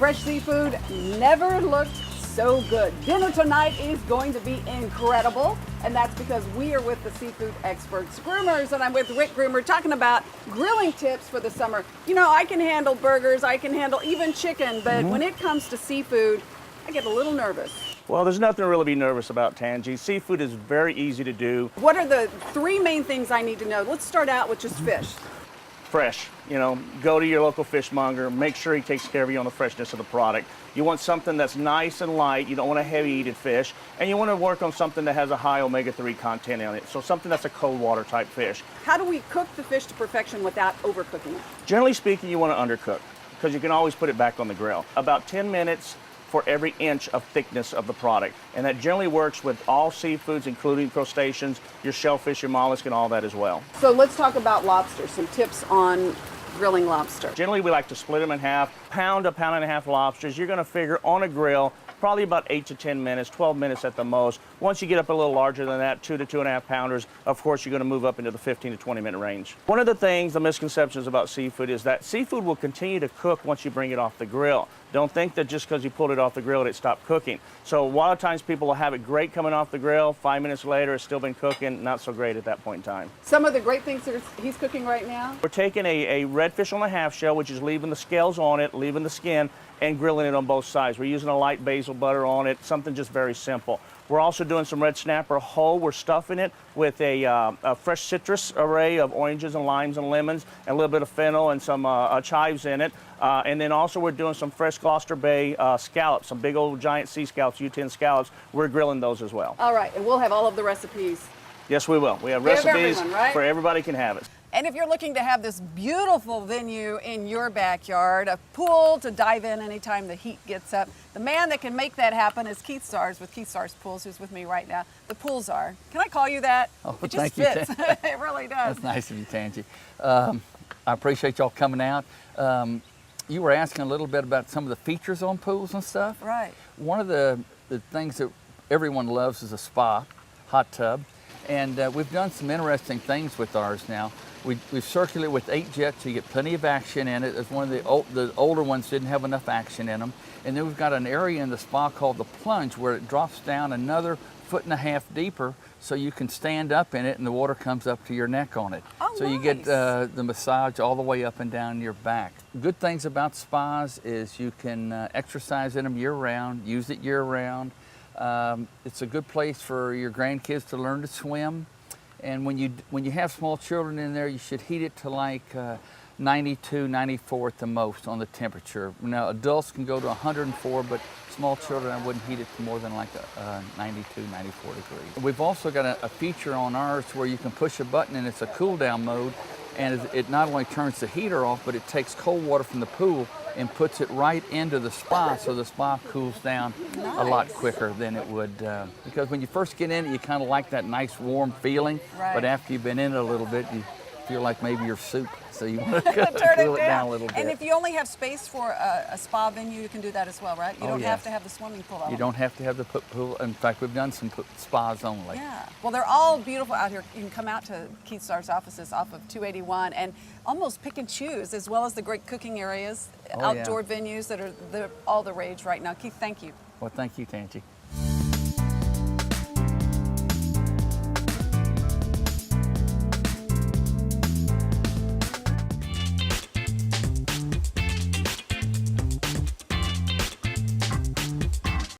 Fresh seafood never looked so good. Dinner tonight is going to be incredible, and that's because we are with the seafood experts, Groomers, and I'm with Rick Groomer talking about grilling tips for the summer. You know, I can handle burgers, I can handle even chicken, but when it comes to seafood, I get a little nervous. Well, there's nothing to really be nervous about, Tangi. Seafood is very easy to do. What are the three main things I need to know? Let's start out with just fish. Fresh, you know, go to your local fishmonger, make sure he takes care of you on the freshness of the product. You want something that's nice and light, you don't want a heavy-eated fish, and you want to work on something that has a high omega-3 content in it, so something that's a cold water type fish. How do we cook the fish to perfection without overcooking it? Generally speaking, you want to undercook, because you can always put it back on the grill. About 10 minutes for every inch of thickness of the product. And that generally works with all seafoods, including crustaceans, your shellfish, your mollusk, and all that as well. So let's talk about lobster, some tips on grilling lobster. Generally, we like to split them in half, pound to pound and a half lobsters. You're gonna figure on a grill, probably about 8 to 10 minutes, 12 minutes at the most. Once you get up a little larger than that, 2 to 2.5 pounders, of course, you're gonna move up into the 15 to 20 minute range. One of the things, the misconceptions about seafood is that seafood will continue to cook once you bring it off the grill. Don't think that just because you pulled it off the grill, it stopped cooking. So a lot of times people will have it great coming off the grill, 5 minutes later, it's still been cooking, not so great at that point in time. Some of the great things that he's cooking right now? We're taking a redfish on a half shell, which is leaving the scales on it, leaving the skin, and grilling it on both sides. We're using a light basil butter on it, something just very simple. We're also doing some red snapper whole. We're stuffing it with a fresh citrus array of oranges and limes and lemons, and a little bit of fennel and some chives in it. And then also we're doing some fresh Gloucester Bay scallops, some big old giant sea scallops, U10 scallops. We're grilling those as well. All right, and we'll have all of the recipes. Yes, we will. We have Give recipes everyone, right? for everybody can have it. And if you're looking to have this beautiful venue in your backyard, a pool to dive in anytime the heat gets up, the man that can make that happen is Keith Zars with Keith Zars Pools, who's with me right now. The Pool Czar. Can I call you that? Oh, it just thank you, fits. It really does. That's nice of you, Tangi. I appreciate y'all coming out. You were asking a little bit about some of the features on pools and stuff. Right. One of the things that everyone loves is a spa, hot tub. And we've done some interesting things with ours now. We've circulated with 8 jets, so you get plenty of action in it. It's one of the older ones didn't have enough action in them. And then we've got an area in the spa called the plunge, where it drops down another 1.5 feet deeper, so you can stand up in it and the water comes up to your neck on it. Oh, so nice. You get the massage all the way up and down your back. Good things about spas is you can exercise in them year-round, use it year-round. It's a good place for your grandkids to learn to swim. And when you have small children in there, you should heat it to like 92, 94 at the most on the temperature. Now, adults can go to 104, but small children, I wouldn't heat it to more than like 92, 94 degrees. We've also got a feature on ours where you can push a button and it's a cool down mode, and it not only turns the heater off, but it takes cold water from the pool and puts it right into the spa, so the spa cools down a lot quicker than it would. Because when you first get in it, you kind of like that nice warm feeling, but after you've been in it a little bit, you feel like maybe you're soup, so you want to cool it down a little bit. And if you only have space for a spa venue, you can do that as well, right? You don't have to have the swimming pool element. You don't have to have the pool. In fact, we've done some spas only. Yeah. Well, they're all beautiful out here. You can come out to Keith Zars' offices off of 281 and almost pick and choose, as well as the great cooking areas, outdoor venues that are all the rage right now. Keith, thank you. Well, thank you, Tangi.